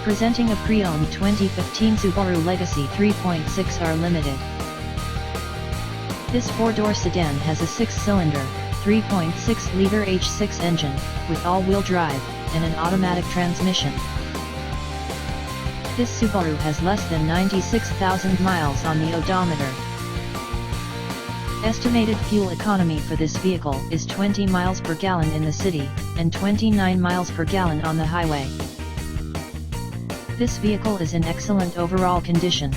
Presenting a pre-owned 2015 Subaru Legacy 3.6R Limited. This four-door sedan has a six-cylinder, 3.6-liter H6 engine, with all-wheel drive, and an automatic transmission. This Subaru has less than 96,000 miles on the odometer. Estimated fuel economy for this vehicle is 20 miles per gallon in the city, and 29 miles per gallon on the highway. This vehicle is in excellent overall condition.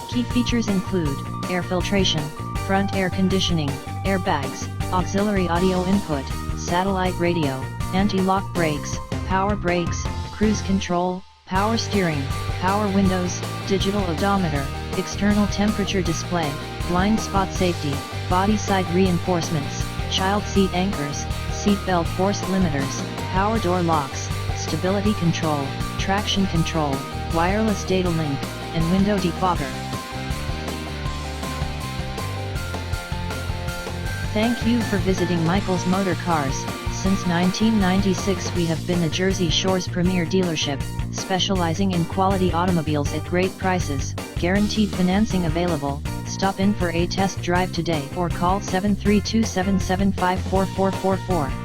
Key features include air filtration, front air conditioning, airbags, auxiliary audio input, satellite radio, anti-lock brakes, power brakes, cruise control, power steering, power windows, digital odometer, external temperature display, blind spot safety, body side reinforcements, child seat anchors, seat belt force limiters, power door locks, stability control, traction control, wireless data link, and window defogger. Thank you for visiting Michael's Motorcars. Since 1996 we have been the Jersey Shore's premier dealership, specializing in quality automobiles at great prices, guaranteed financing available. Stop in for a test drive today or call 732-775-4444.